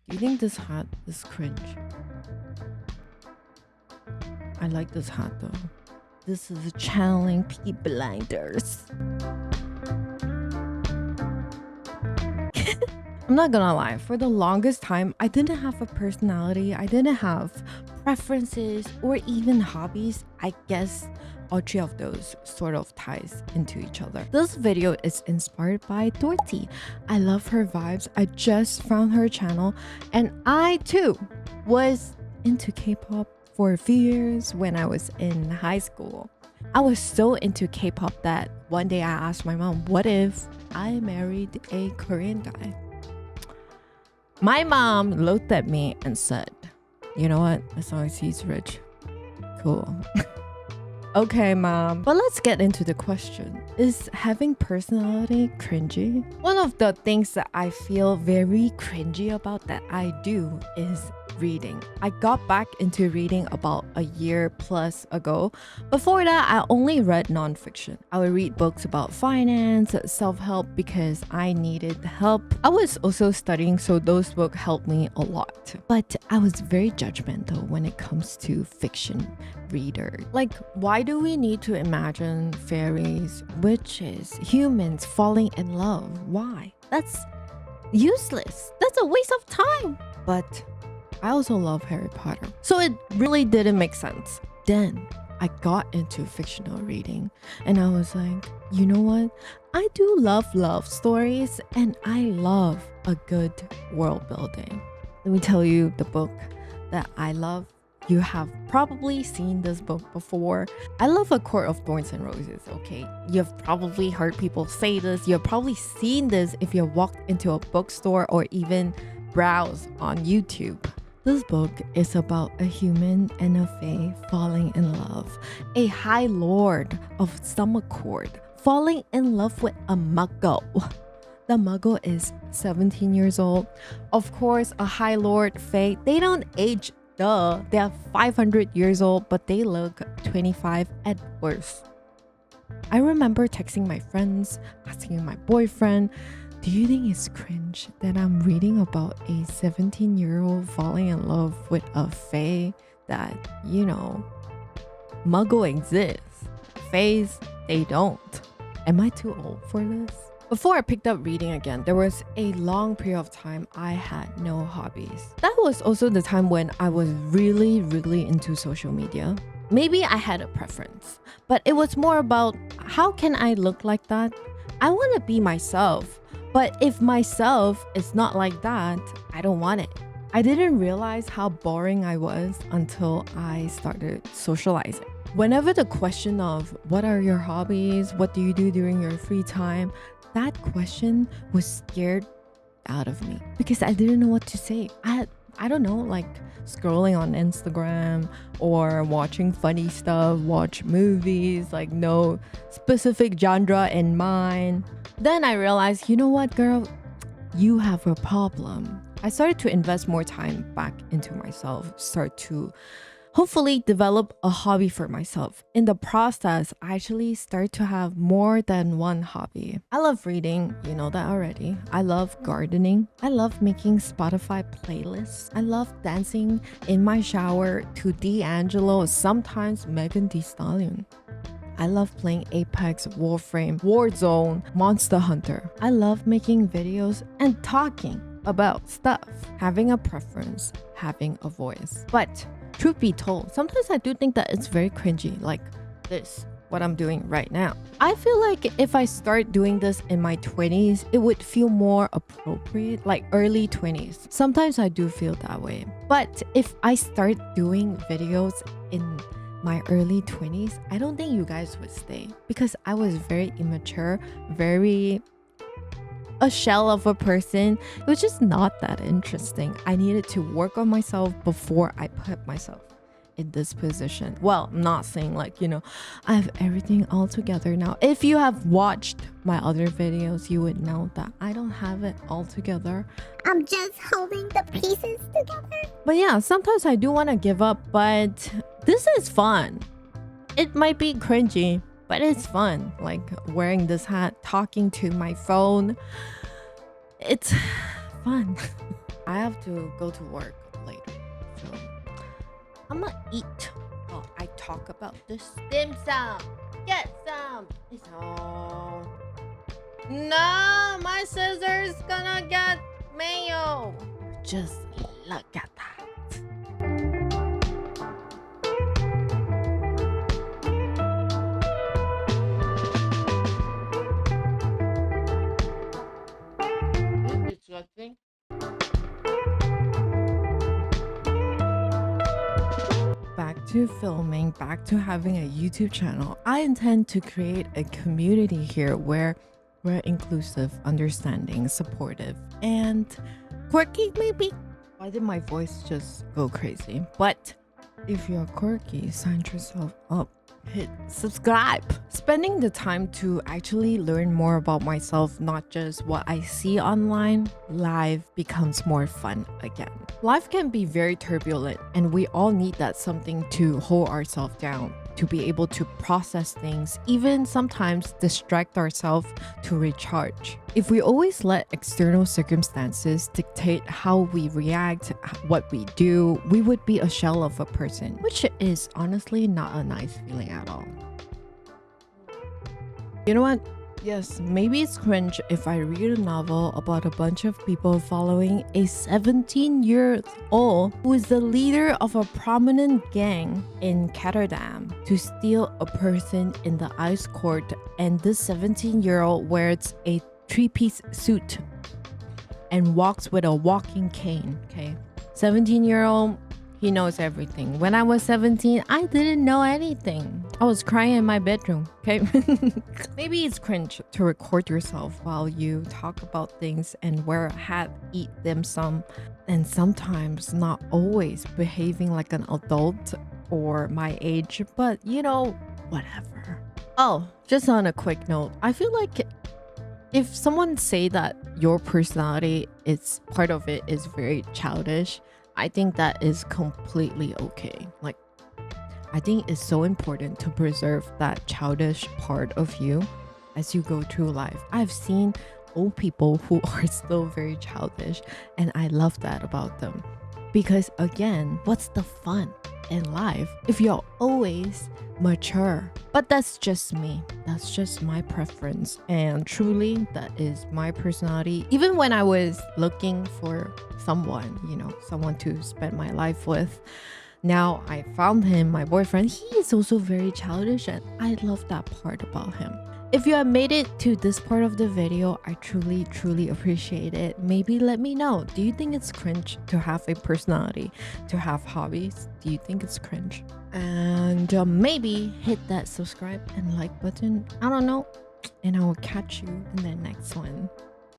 Do you think this hat is cringe? I like this hat though. This is channeling Peaky Blinders. I'm not gonna lie, for the longest time, I didn't have a personality, I didn't have preferences or even hobbies. I guess all three of those sort of ties into each other. This video is inspired by Dorothy. I love her vibes. I just found her channel and I too was into K-pop for a few years when I was in high school. I was so into K-pop that one day I asked my mom, what if I married a Korean guy? My mom looked at me and said, you know what, as long as he's rich, cool. Okay, mom. But let's get into the question. Is having personality cringy? One of the things that I feel very cringy about that I do is reading. I got back into reading about a year plus ago. Before that, I only read nonfiction. I would read books about finance, self-help because I needed help. I was also studying, so those books helped me a lot. But I was very judgmental when it comes to fiction reader. Like, why do we need to imagine fairies, witches, humans falling in love? Why? That's useless. That's a waste of time. But I also love Harry Potter, so it really didn't make sense. Then I got into fictional reading and I was like, you know what? I do love stories and I love a good world building. Let me tell you the book that I love. You have probably seen this book before. I love A Court of Thorns and Roses, okay? You've probably heard people say this. You've probably seen this if you walked into a bookstore or even browse on YouTube. This book is about a human and a fae falling in love. A highlord of some court falling in love with a muggle. The muggle is 17 years old. Of course, a highlord fae, they don't age. Duh, they are 500 years old, but they look 25 at worst. I remember texting my friends, asking my boyfriend, do you think it's cringe that I'm reading about a 17-year-old falling in love with a fae that, you know, muggle exists? Faes, they don't. Am I too old for this? Before I picked up reading again, there was a long period of time I had no hobbies. That was also the time when I was really into social media. Maybe I had a preference, but it was more about how can I look like that? I want to be myself, but if myself is not like that, I don't want it. I didn't realize how boring I was until I started socializing. Whenever the question of what are your hobbies, what do you do during your free time, that question was scared out of me because I didn't know what to say. I don't know, like scrolling on Instagram or watching funny stuff, watch movies, like no specific genre in mind. Then I realized, you know what, girl, you have a problem. I started to invest more time back into myself, start to hopefully develop a hobby for myself. In the process, I actually start to have more than one hobby. I love reading, you know that already. I love gardening. I love making Spotify playlists. I love dancing in my shower to D'Angelo, sometimes Megan Thee Stallion. I love playing Apex, Warframe, Warzone, Monster Hunter. I love making videos and talking about stuff, having a preference, having a voice. But truth be told, sometimes I do think that it's very cringy, like this, what I'm doing right now. I feel like if I start doing this in my 20s, it would feel more appropriate, like early 20s. Sometimes I do feel that way. But if I start doing videos in my early 20s, I don't think you guys would stay because I was very immature, very a shell of a person. It was just not that interesting. I needed to work on myself before I put myself in this position. Well, I'm not saying like, you know, I have everything all together now. If you have watched my other videos, you would know that I don't have it all together. I'm just holding the pieces together. But yeah, sometimes I do want to give up, but this is fun. It might be cringy, but it's fun, like wearing this hat, talking to my phone. It's fun. I have to go to work later, so I'm gonna eat while I talk about this. DIMSUM, get some. So no, my scissors gonna get mayo. Just look at that. Disgusting. Back to filming, back to having a YouTube channel. I intend to create a community here where we're inclusive, understanding, supportive, and quirky maybe. Why did my voice just go crazy? But if you're quirky, sign yourself up. Hit subscribe. Spending the time to actually learn more about myself, not just what I see online, live becomes more fun again. Life can be very turbulent, and we all need that something to hold ourselves down, to be able to process things, even sometimes distract ourselves to recharge. If we always let external circumstances dictate how we react, what we do, we would be a shell of a person, which is honestly not a nice feeling at all. You know what? Yes, maybe it's cringe if I read a novel about a bunch of people following a 17-year-old who is the leader of a prominent gang in Rotterdam to steal a person in the ice court, and this 17-year-old wears a three-piece suit and walks with a walking cane, okay? 17-year-old, he knows everything. When I was 17, I didn't know anything. I was crying in my bedroom, okay? Maybe it's cringe to record yourself while you talk about things and wear a hat, eat dim sum, and sometimes not always behaving like an adult or my age, but you know, whatever. Oh, just on a quick note, I feel like if someone say that your personality is part of it is very childish, I think that is completely okay. Like, I think it's so important to preserve that childish part of you as you go through life. I've seen old people who are still very childish, and I love that about them. Because again, what's the fun in life if you're always mature? But that's just me. That's just my preference. And truly, that is my personality. Even when I was looking for someone, you know, someone to spend my life with, now I found him, my boyfriend. He is also very childish, and I love that part about him. If you have made it to this part of the video, I truly appreciate it. Maybe let me know. Do you think it's cringe to have a personality, to have hobbies? Do you think it's cringe? And maybe hit that subscribe and like button. I don't know. And I will catch you in the next one.